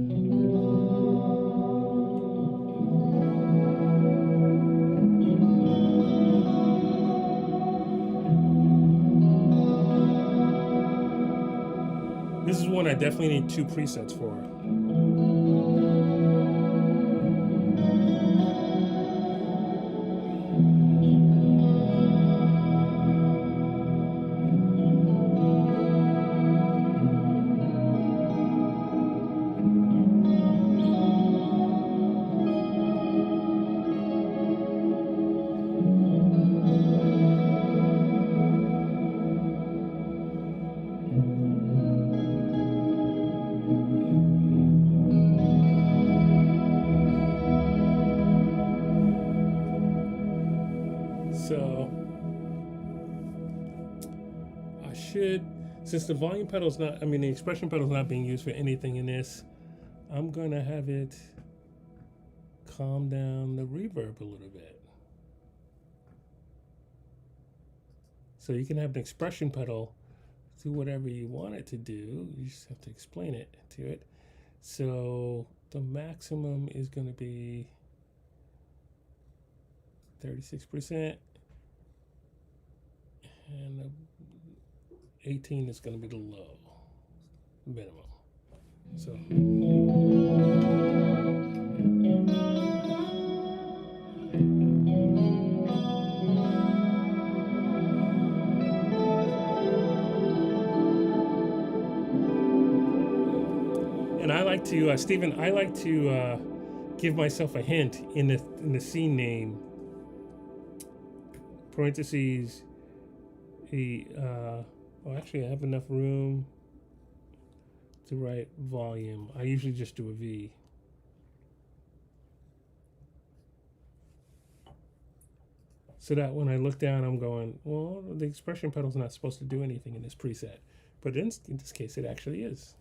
This is one I definitely need 2 presets for. So I should, since the volume pedal is not, the expression pedal is not being used for anything in this, I'm gonna have it calm down the reverb a little bit. So you can have an expression pedal do whatever you want it to do. You just have to explain it to it. So the maximum is gonna be 36%. And 18 is going to be the low minimum. So and I like to Stephen, I like to give myself a hint in the scene name. Parentheses. Well, actually, I have enough room to write volume. I usually just do a V. So that when I look down, I'm going, well, the expression pedal's not supposed to do anything in this preset. But in this case, it actually is.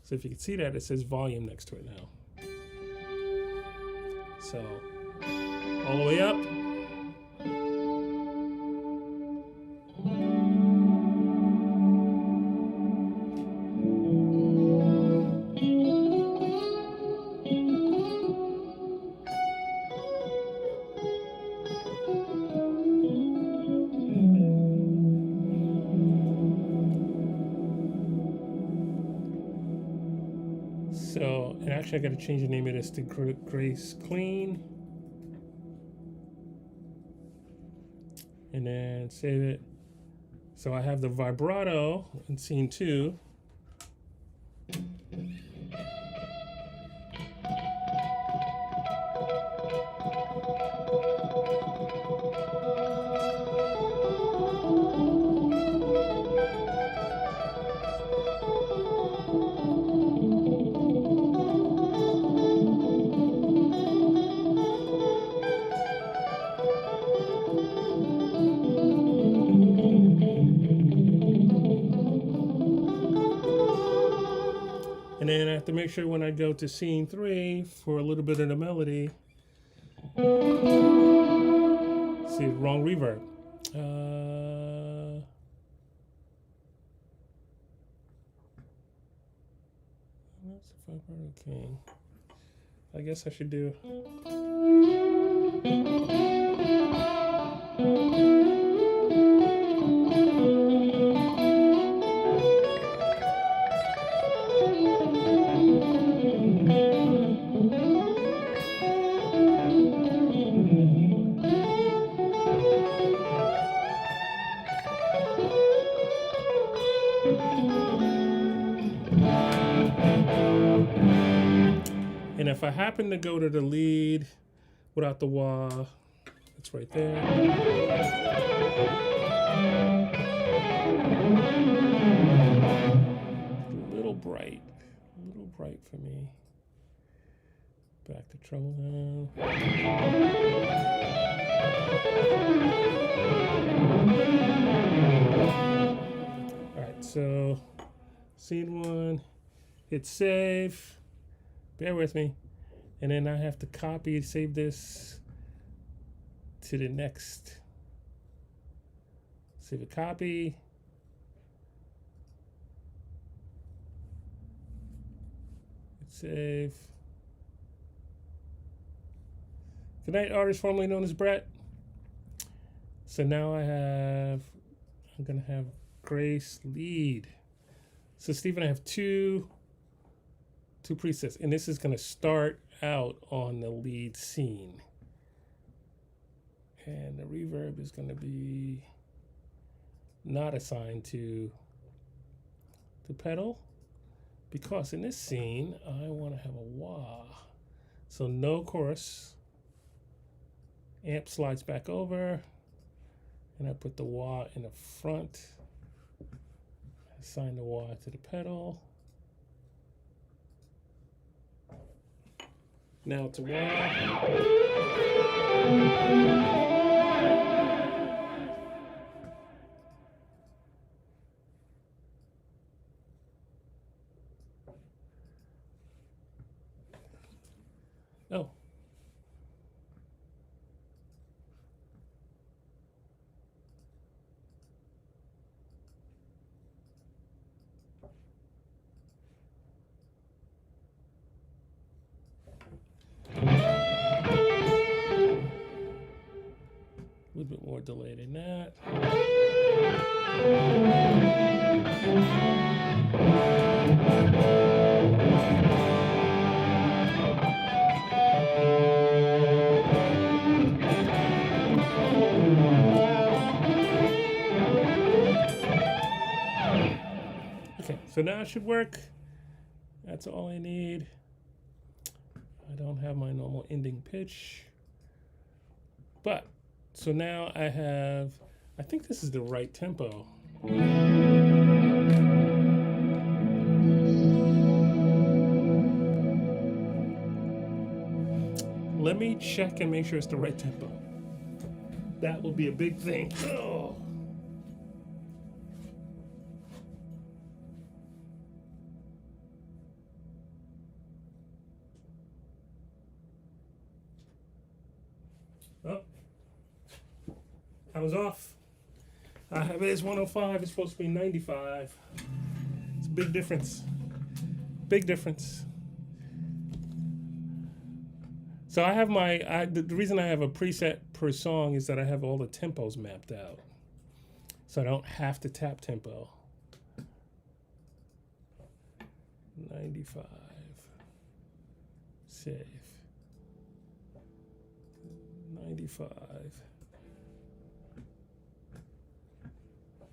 So if you can see that, it says volume next to it now. So all the way up. So, and actually I got to change the name of this to Grace Clean. And then save it. So I have the vibrato in scene 2. And then I have to make sure when I go to scene 3 for a little bit of the melody. See, wrong reverb. That's the vibrato king. I guess I should do. And if I happen to go to the lead without the wah, it's right there. A little bright for me. Back to treble now. All right, so scene 1, hit save. Bear with me. And then I have to copy and save this to the next. Save a copy. Save. Good night, artist formerly known as Brett. So now I'm gonna have Grace lead. So Steve and I have two presets, and this is gonna start out on the lead scene. And the reverb is gonna be not assigned to the pedal, because in this scene, I wanna have a wah. So no chorus. Amp slides back over, and I put the wah in the front. Assign the wah to the pedal. Now it's a wah. Oh. A little bit more delay than that. Okay, so now it should work. That's all I need. I don't have my normal ending pitch. But, so now I think this is the right tempo. Let me check and make sure it's the right tempo. That will be a big thing. Oh. Oh. I was off. I have it as 105. It's supposed to be 95. It's a big difference. Big difference. So I have the reason I have a preset per song is that I have all the tempos mapped out. So I don't have to tap tempo. 95. Save. 95.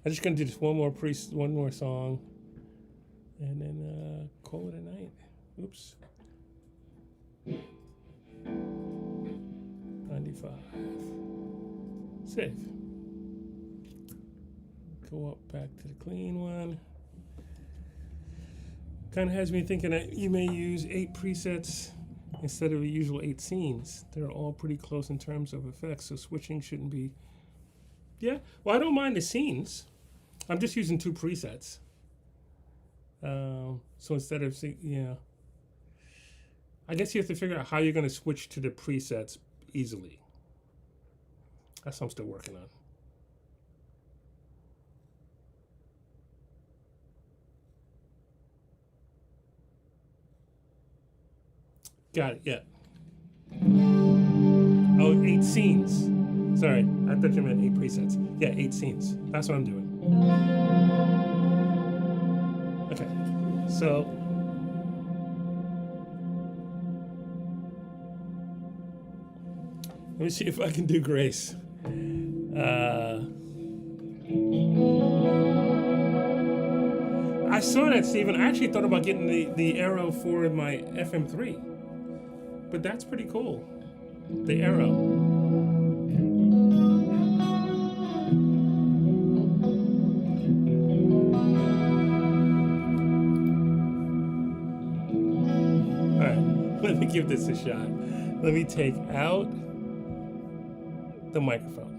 I'm just gonna do this one more song, and then call it a night. Oops. 95. Save. Go up back to the clean one. Kind of has me thinking that you may use 8 presets instead of the usual 8 scenes. They're all pretty close in terms of effects, so switching shouldn't be. Yeah, well, I don't mind the scenes. I'm just using 2 presets. So instead of, I guess you have to figure out how you're going to switch to the presets easily. That's what I'm still working on. Got it, yeah. Oh, 8 scenes. Sorry, I thought you meant 8 presets. Yeah, 8 scenes. That's what I'm doing. Okay, so let me see if I can do Grace. I saw that, Stephen. I actually thought about getting the Arrow for my FM3, but that's pretty cool. The Arrow. All right, let me give this a shot. Let me take out the microphone.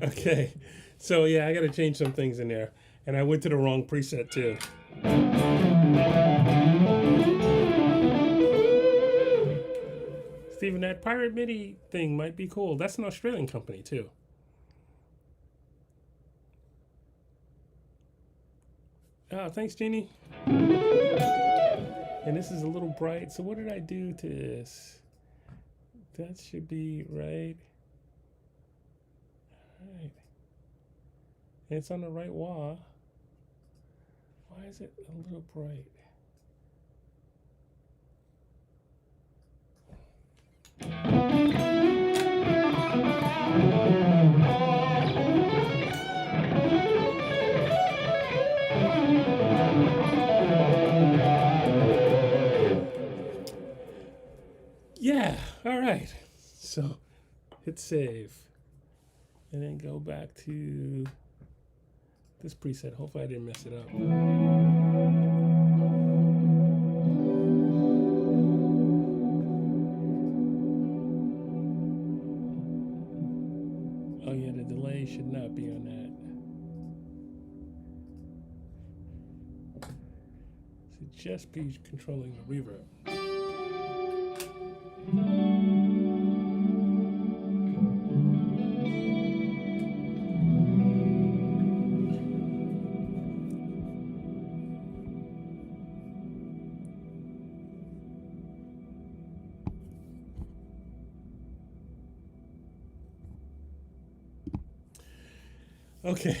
Okay, so yeah, I got to change some things in there, and I went to the wrong preset too. Steven, that Pirate MIDI thing might be cool. That's an Australian company too. Oh, thanks, Jeannie. And this is a little bright. So what did I do to this? That should be right. All right. And it's on the right wah. Why is it a little bright? Yeah, all right. So hit save. And then go back to this preset. Hopefully I didn't mess it up. Oh yeah, the delay should not be on that. Should just be controlling the reverb. Okay.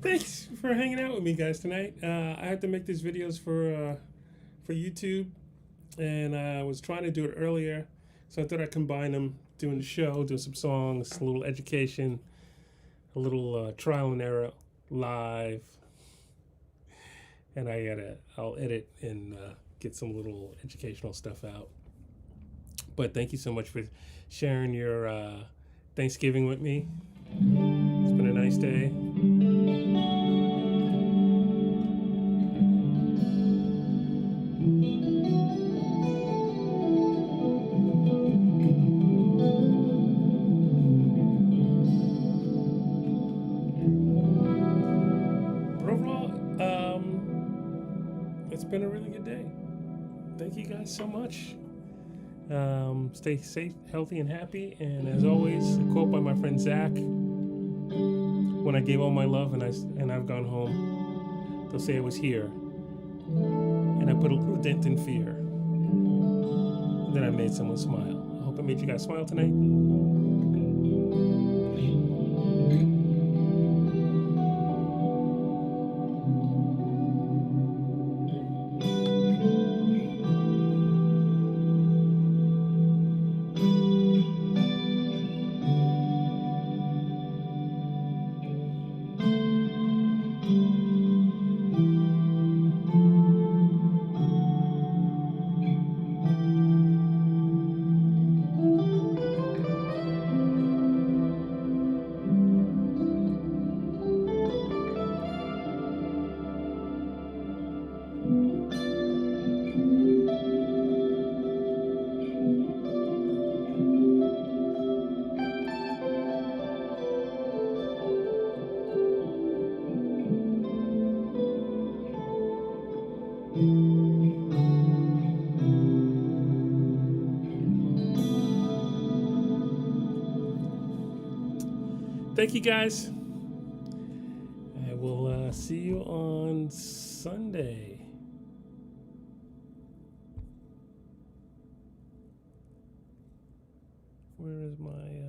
Thanks for hanging out with me, guys, tonight. I have to make these videos for YouTube, and I was trying to do it earlier, so I thought I'd combine them, doing the show, doing some songs, a little education, a little trial and error live, and I'll edit and get some little educational stuff out. But thank you so much for sharing your Thanksgiving with me. It's been a nice day. But overall, it's been a really good day. Thank you guys so much. Stay safe, healthy, and happy. And as always, a quote by my friend Zach: "When I gave all my love and I've gone home, they'll say I was here, and I put a little dent in fear. And then I made someone smile." I hope I made you guys smile tonight. Thank you, guys. I will see you on Sunday. Where is my...